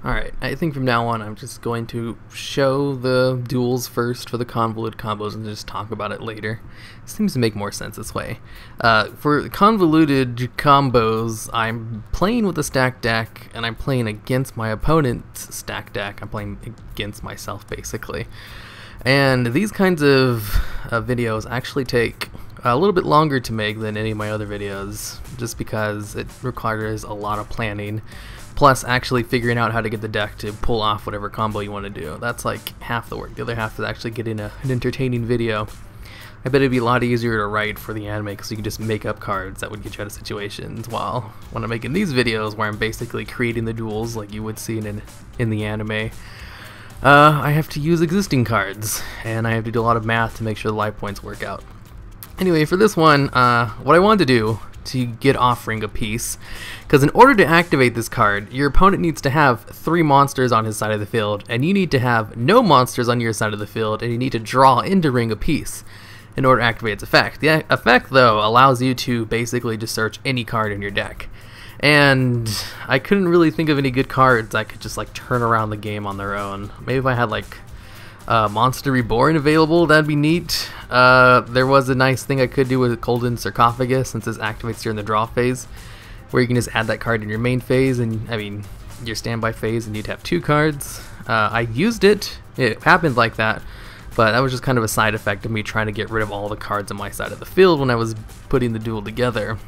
Alright, I think from now on I'm just going to show the duels first for the convoluted combos and just talk about it later. It seems to make more sense this way. For convoluted combos, I'm playing with a stacked deck and I'm playing against my opponent's stacked deck. I'm playing against myself basically. And these kinds of videos actually take a little bit longer to make than any of my other videos, just because it requires a lot of planning, plus actually figuring out how to get the deck to pull off whatever combo you want to do. That's like half the work. The other half is actually getting an entertaining video. I bet it'd be a lot easier to write for the anime because you can just make up cards that would get you out of situations, while when I'm making these videos where I'm basically creating the duels like you would see in the anime, I have to use existing cards, and I have to do a lot of math to make sure the life points work out. Anyway, for this one, what I wanted to do to get off Ring of Peace, because in order to activate this card, your opponent needs to have 3 monsters on his side of the field, and you need to have no monsters on your side of the field, and you need to draw into Ring of Peace in order to activate its effect. The effect, though, allows you to basically just search any card in your deck. And I couldn't really think of any good cards that could just like turn around the game on their own. Maybe if I had like Monster Reborn available, that'd be neat. There was a nice thing I could do with Golden Sarcophagus, since this activates during the draw phase, where you can just add that card in your main phase, and I mean your standby phase, and you'd have 2 cards. I used it. It happened like that, but that was just kind of a side effect of me trying to get rid of all the cards on my side of the field when I was putting the duel together.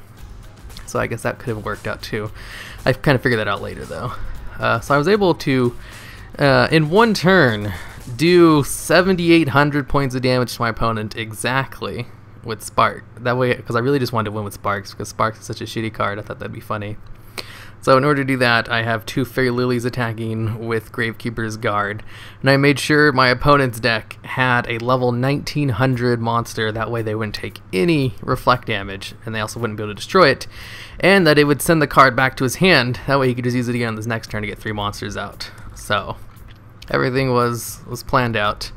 So I guess that could have worked out too. I kind of figured that out later though. So I was able to, in one turn, do 7,800 points of damage to my opponent exactly with Spark. That way, because I really just wanted to win with Sparks, because Sparks is such a shitty card, I thought that'd be funny. So in order to do that, I have 2 Fairy Lilies attacking with Gravekeeper's Guard, and I made sure my opponent's deck had a level 1900 monster, that way they wouldn't take any reflect damage, and they also wouldn't be able to destroy it, and that it would send the card back to his hand, that way he could just use it again on this next turn to get 3 monsters out. So everything was planned out,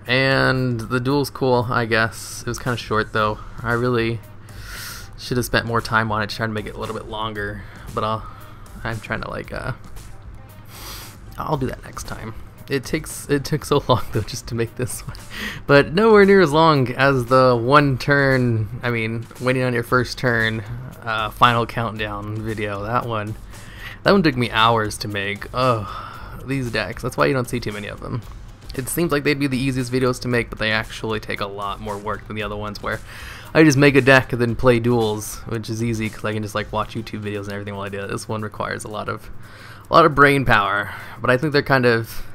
and the duel's cool, I guess. It was kind of short though. I really should have spent more time on it, trying to make it a little bit longer, but I'm trying to like I'll do that next time. It took so long though just to make this one, but nowhere near as long as the one turn, I mean waiting on your first turn final countdown video. That one took me hours to make. Oh, these decks, that's why you don't see too many of them. It seems like they'd be the easiest videos to make, but they actually take a lot more work than the other ones where I just make a deck and then play duels, which is easy because I can just like watch YouTube videos and everything while I do it. This one requires a lot of brain power, but I think they're kind of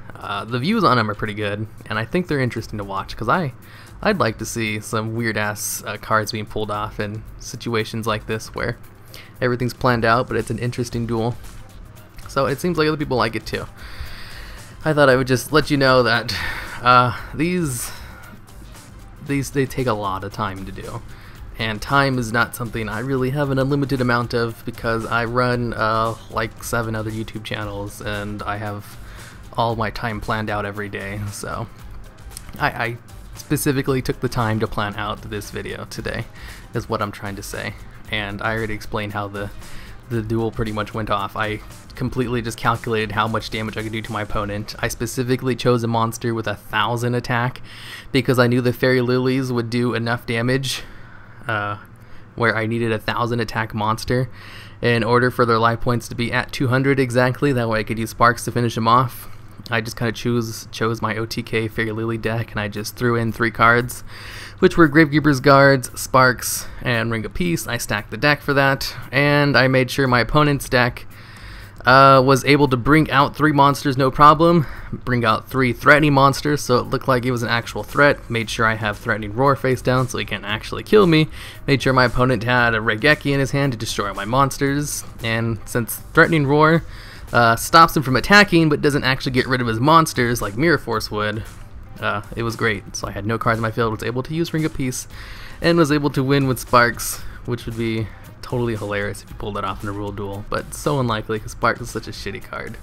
the views on them are pretty good, and I think they're interesting to watch because I'd like to see some weird ass cards being pulled off in situations like this where everything's planned out, but it's an interesting duel. So it seems like other people like it too. I thought I would just let you know that these they take a lot of time to do, and time is not something I really have an unlimited amount of, because I run like 7 other YouTube channels and I have all my time planned out every day. So I specifically took the time to plan out this video today, is what I'm trying to say. And I already explained how the duel pretty much went off. I completely just calculated how much damage I could do to my opponent. I specifically chose a monster with 1,000 attack because I knew the Fairy Lilies would do enough damage where I needed 1,000 attack monster in order for their life points to be at 200 exactly. That way I could use Sparks to finish them off. I just kind of chose my OTK Fairy Lily deck, and I just threw in 3 cards, which were Gravekeeper's Guards, Sparks, and Ring of Peace. I stacked the deck for that, and I made sure my opponent's deck was able to bring out 3 monsters no problem, bring out 3 threatening monsters so it looked like it was an actual threat, made sure I have Threatening Roar face down so he can't actually kill me, made sure my opponent had a Regeki in his hand to destroy my monsters, and since Threatening Roar stops him from attacking but doesn't actually get rid of his monsters like Mirror Force would, it was great. So I had no cards in my field, was able to use Ring of Peace, and was able to win with Sparks, which would be totally hilarious if you pulled that off in a rule duel, but so unlikely because Sparks is such a shitty card.